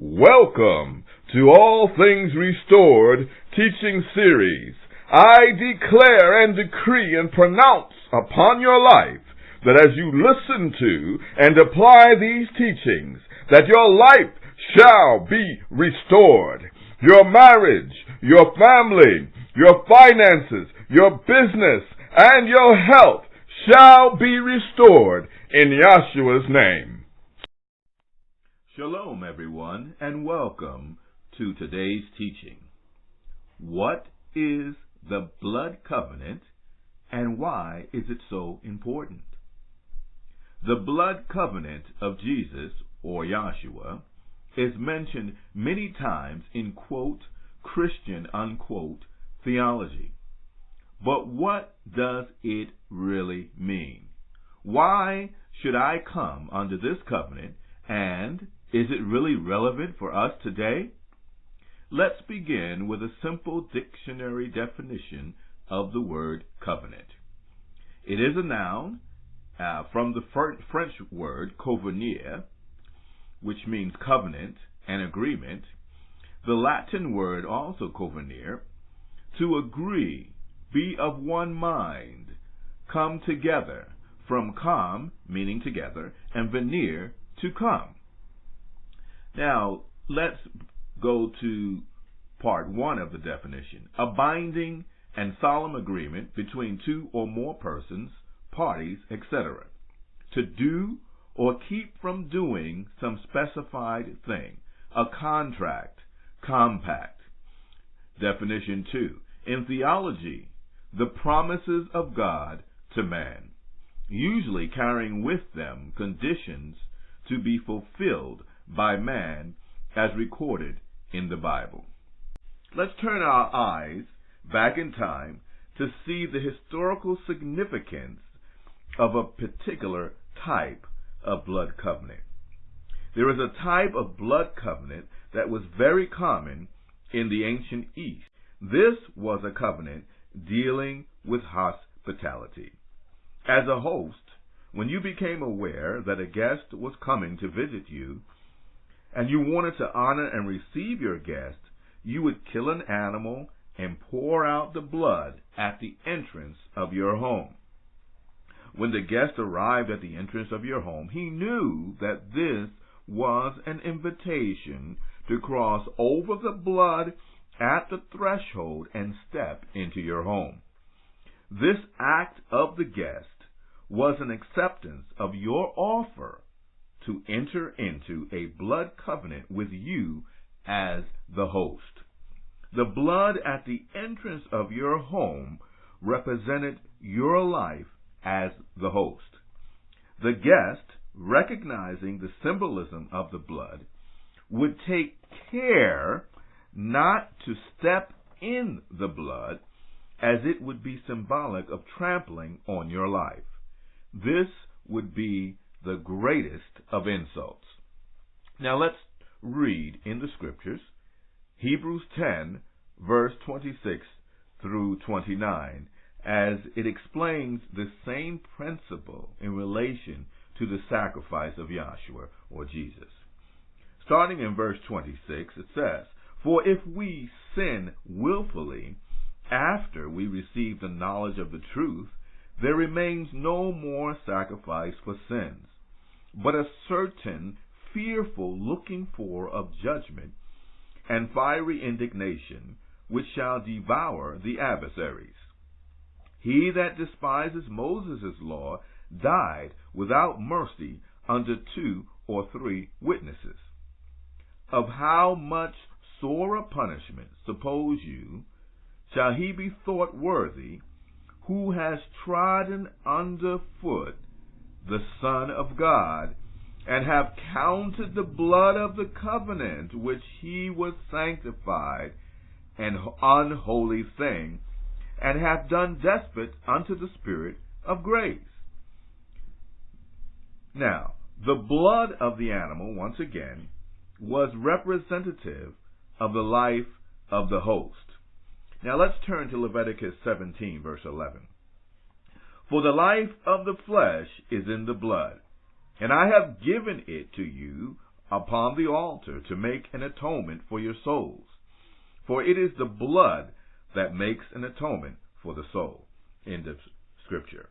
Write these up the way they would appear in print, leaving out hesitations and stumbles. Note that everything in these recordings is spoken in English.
Welcome to All Things Restored teaching series. I declare and decree and pronounce upon your life that as you listen to and apply these teachings, that your life shall be restored. Your marriage, your family, your finances, your business, and your health shall be restored in Yahshua's name. Shalom, everyone, and welcome to today's teaching. What is the blood covenant, and why is it so important? The blood covenant of Jesus, or Yahshua, is mentioned many times in, quote, Christian, unquote, theology. But what does it really mean? Why should I come under this covenant, and is it really relevant for us today? Let's begin with a simple dictionary definition of the word covenant. It is a noun from the French word convenir, which means covenant and agreement. The Latin word also convenir, to agree, be of one mind, come together, from com, meaning together, and venir, to come. Now, let's go to part one of the definition. A binding and solemn agreement between two or more persons, parties, etc. to do or keep from doing some specified thing. A contract, compact. Definition 2. In theology, the promises of God to man, usually carrying with them conditions to be fulfilled by man as recorded in the Bible. Let's turn our eyes back in time to see the historical significance of a particular type of blood covenant. There is a type of blood covenant that was very common in the ancient East. This was a covenant dealing with hospitality. As a host, when you became aware that a guest was coming to visit you, and you wanted to honor and receive your guest, you would kill an animal and pour out the blood at the entrance of your home. When the guest arrived at the entrance of your home, he knew that this was an invitation to cross over the blood at the threshold and step into your home. This act of the guest was an acceptance of your offer to enter into a blood covenant with you as the host. The blood at the entrance of your home represented your life as the host. The guest, recognizing the symbolism of the blood, would take care not to step in the blood, as it would be symbolic of trampling on your life. This would be the greatest of insults. Now let's read in the scriptures, Hebrews 10, verse 26 through 29, as it explains the same principle in relation to the sacrifice of Yahshua, or Jesus. Starting in verse 26, it says, For if we sin willfully after we receive the knowledge of the truth, there remains no more sacrifice for sins, but a certain fearful looking for of judgment and fiery indignation, which shall devour the adversaries. He that despises Moses' law died without mercy under 2 or 3 witnesses. Of how much sorer punishment, suppose you, shall he be thought worthy, who has trodden under foot the Son of God, and have counted the blood of the covenant which he was sanctified an unholy thing, and hath done despite unto the Spirit of grace. Now, the blood of the animal, once again, was representative of the life of the host. Now let's turn to Leviticus 17, verse 11. For the life of the flesh is in the blood, and I have given it to you upon the altar to make an atonement for your souls. For it is the blood that makes an atonement for the soul. End of Scripture.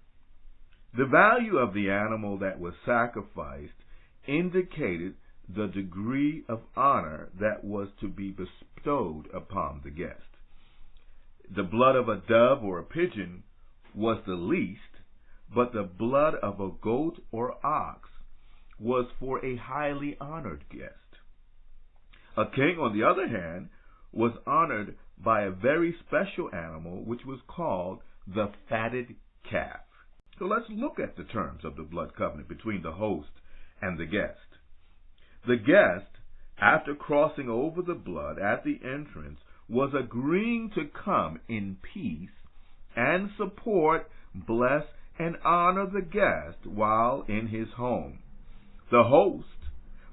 The value of the animal that was sacrificed indicated the degree of honor that was to be bestowed upon the guest. The blood of a dove or a pigeon was the least, but the blood of a goat or ox was for a highly honored guest. A king, on the other hand, was honored by a very special animal which was called the fatted calf. So let's look at the terms of the blood covenant between the host and the guest. The guest, after crossing over the blood at the entrance, was agreeing to come in peace and support, bless, and honor the guest while in his home. The host,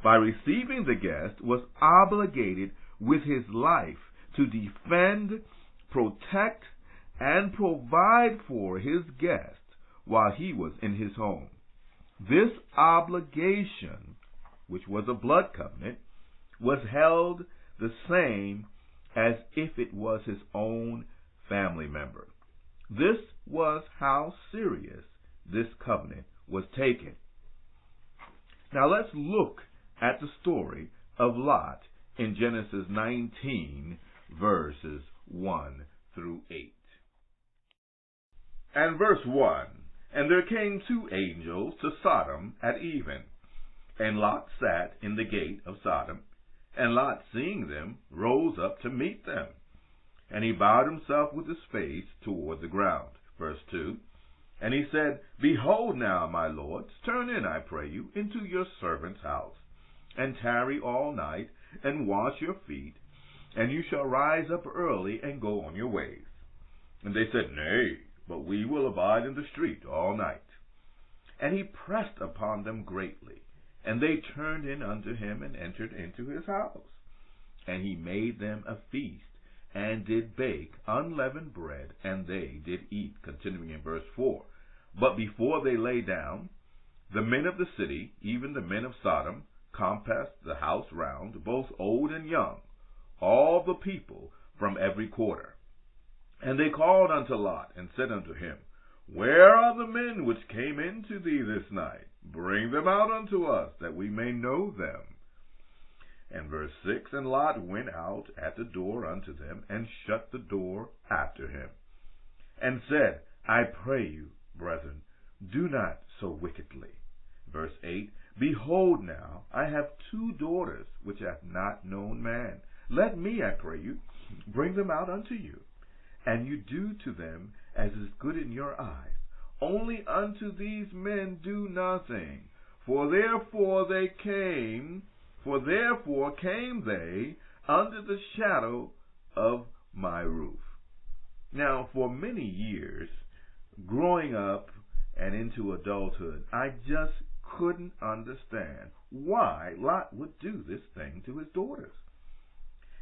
by receiving the guest, was obligated with his life to defend, protect, and provide for his guest while he was in his home. This obligation, which was a blood covenant, was held the same as if it was his own family member. This was how serious this covenant was taken. Now let's look at the story of Lot in Genesis 19, verses 1 through 8. And verse 1, And there came 2 angels to Sodom at even, and Lot sat in the gate of Sodom. And Lot, seeing them, rose up to meet them. And he bowed himself with his face toward the ground. Verse 2, And he said, Behold now, my lords, turn in, I pray you, into your servant's house, and tarry all night, and wash your feet, and you shall rise up early and go on your ways. And they said, Nay, but we will abide in the street all night. And he pressed upon them greatly, and they turned in unto him and entered into his house. And he made them a feast, and did bake unleavened bread, and they did eat. Continuing in verse 4. But before they lay down, the men of the city, even the men of Sodom, compassed the house round, both old and young, all the people from every quarter. And they called unto Lot, and said unto him, Where are the men which came into thee this night? Bring them out unto us, that we may know them. And verse 6, And Lot went out at the door unto them, and shut the door after him, and said, I pray you, brethren, do not so wickedly. Verse 8, Behold now, I have 2 daughters, which have not known man. Let me, I pray you, bring them out unto you, and you do to them as is good in your eyes. Only unto these men do nothing, for therefore came they under the shadow of my roof. Now, for many years, growing up and into adulthood, I just couldn't understand why Lot would do this thing to his daughters.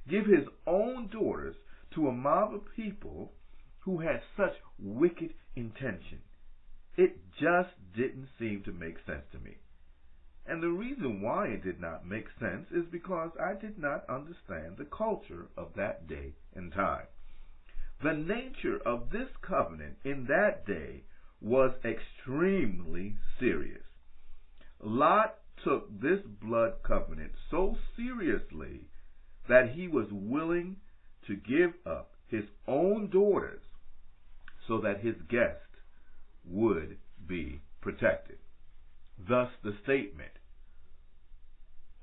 Give his own daughters to a mob of people who had such wicked intention. It just didn't seem to make sense to me. And the reason why it did not make sense is because I did not understand the culture of that day and time. The nature of this covenant in that day was extremely serious. Lot took this blood covenant so seriously that he was willing to give up his own daughters so that his guest would be protected. Thus the statement,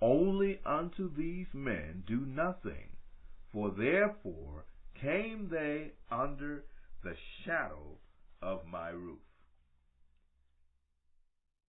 Only unto these men do nothing, for therefore came they under the shadow of my roof.